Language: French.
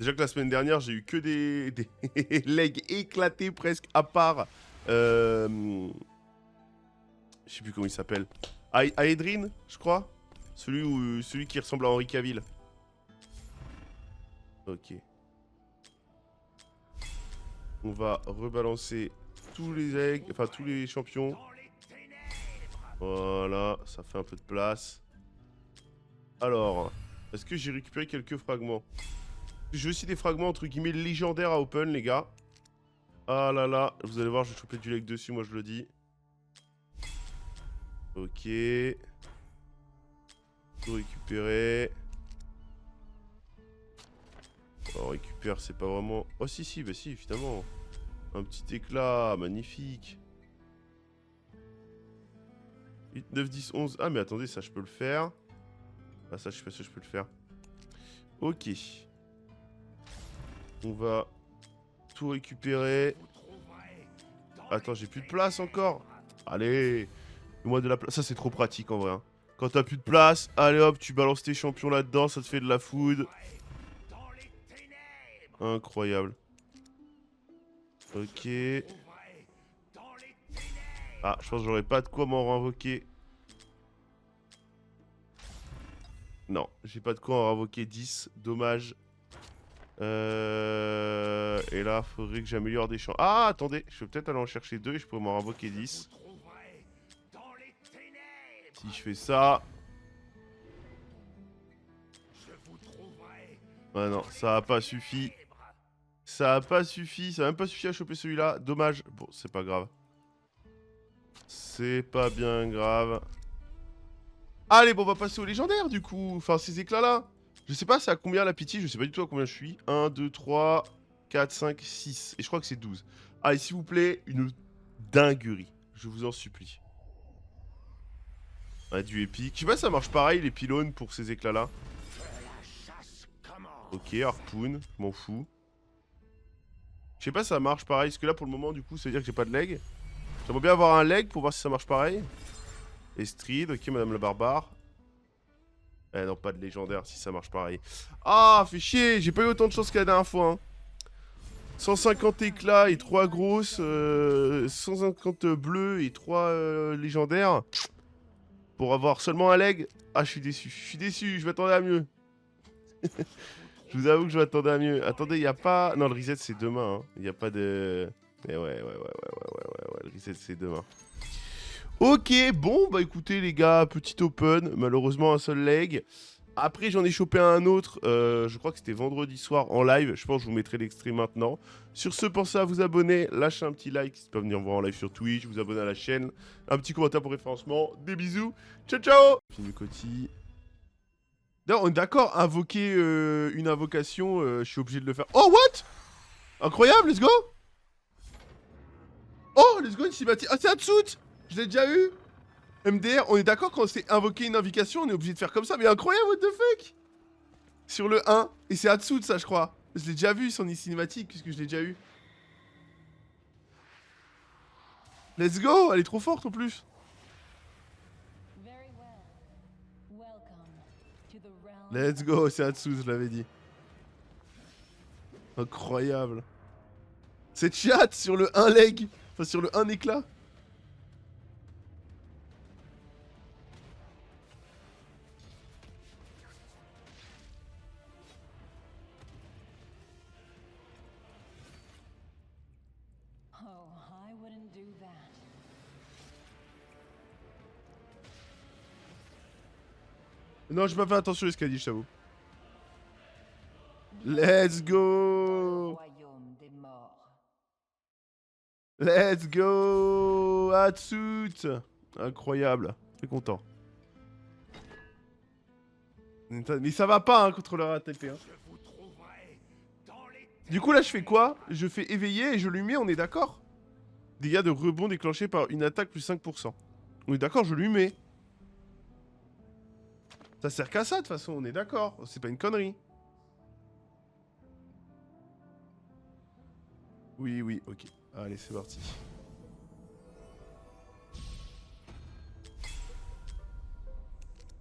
Déjà que la semaine dernière, j'ai eu que des legs éclatés presque à part. Je sais plus comment il s'appelle. Aedrin, je crois. Celui qui ressemble à Henri Cavill. Ok. On va rebalancer tous les legs, enfin tous les champions. Voilà, ça fait un peu de place. Alors, est-ce que j'ai récupéré quelques fragments? J'ai aussi des fragments entre guillemets légendaires à open, les gars. Ah là là, vous allez voir, je vais choper du leg dessus, moi je le dis. Ok. Tout récupérer. On récupère, c'est pas vraiment... Oh si, si, bah si, finalement. Un petit éclat, magnifique. 8, 9, 10, 11. Ah mais attendez, ça je peux le faire. Ah ça je sais pas si je peux le faire. Ok. On va tout récupérer. Attends, j'ai plus de place encore. Allez, moi de la place. Ça c'est trop pratique en vrai. Hein. Quand t'as plus de place, allez hop, tu balances tes champions là-dedans, ça te fait de la food. Incroyable. Ok. Ah, je pense que j'aurais pas de quoi m'en invoquer. Non, j'ai pas de quoi en invoquer 10. Dommage. Et là, faudrait que j'améliore des champs. Ah, attendez, je vais peut-être aller en chercher 2 et je pourrais m'en invoquer 10. Si je fais ça... Ah non, ça a pas suffi. Ça a pas suffi, ça a même pas suffi à choper celui-là. Dommage. Bon, c'est pas grave. C'est pas bien grave. Allez, bon, on va passer au légendaire du coup. Enfin, ces éclats-là. Je sais pas c'est à combien la pitié, je sais pas du tout à combien je suis. 1, 2, 3, 4, 5, 6. Et je crois que c'est 12. Allez, s'il vous plaît, une dinguerie. Je vous en supplie. Ouais, du épique. Je sais pas si ça marche pareil, les pylônes pour ces éclats-là. Ok, harpoon, je m'en fous. Je sais pas si ça marche pareil, parce que là, pour le moment, du coup, ça veut dire que j'ai pas de leg. J'aimerais bien avoir un leg pour voir si ça marche pareil. Estrid, ok, madame la barbare. Eh non, pas de légendaire si ça marche pareil. Ah, fait chier, j'ai pas eu autant de chance que la dernière fois. Hein. 150 éclats et 3 grosses, 150 bleus et 3 légendaires. Pour avoir seulement un leg. Ah, je suis déçu, je m'attendais à mieux. Je vous avoue que je m'attendais à mieux. Attendez, il y a pas... Non, le reset c'est demain, il y a pas de... Mais ouais, le reset c'est demain. Ok, bon, bah écoutez les gars, petit open, malheureusement un seul leg. Après j'en ai chopé un autre, je crois que c'était vendredi soir en live, je pense que je vous mettrai l'extrait maintenant. Sur ce, pensez à vous abonner, lâchez un petit like, n'hésitez pas à venir me voir en live sur Twitch, vous abonner à la chaîne, un petit commentaire pour référencement, des bisous, ciao ciao. D'ailleurs on est d'accord, invoquer une invocation, je suis obligé de le faire. Oh what? Incroyable, let's go. Oh, let's go une cinématique, ah c'est Hatsout. Je l'ai déjà eu. MDR, on est d'accord quand c'est invoquer une invocation, on est obligé de faire comme ça, mais incroyable, what the fuck. Sur le 1, et c'est Hatsout ça je crois. Je l'ai déjà vu son cinématique, puisque je l'ai déjà eu. Let's go, elle est trop forte en plus. Let's go, c'est Hatsout, je l'avais dit. Incroyable. Cette chatte sur le 1 leg, enfin sur le 1 éclat. Non, j'ai pas fait attention à ce qu'elle dit, je t'avoue. Let's go. Let's go Hatsout. Incroyable. Très content. Mais ça va pas, hein, contrôleur ATP. Hein. Du coup, là, je fais quoi? Je fais éveiller et je lui mets, on est d'accord? Dégâts de rebond déclenchés par une attaque plus 5%. On est d'accord, je lui mets. Ça sert qu'à ça, de toute façon, on est d'accord. C'est pas une connerie. Oui, oui, ok. Allez, c'est parti.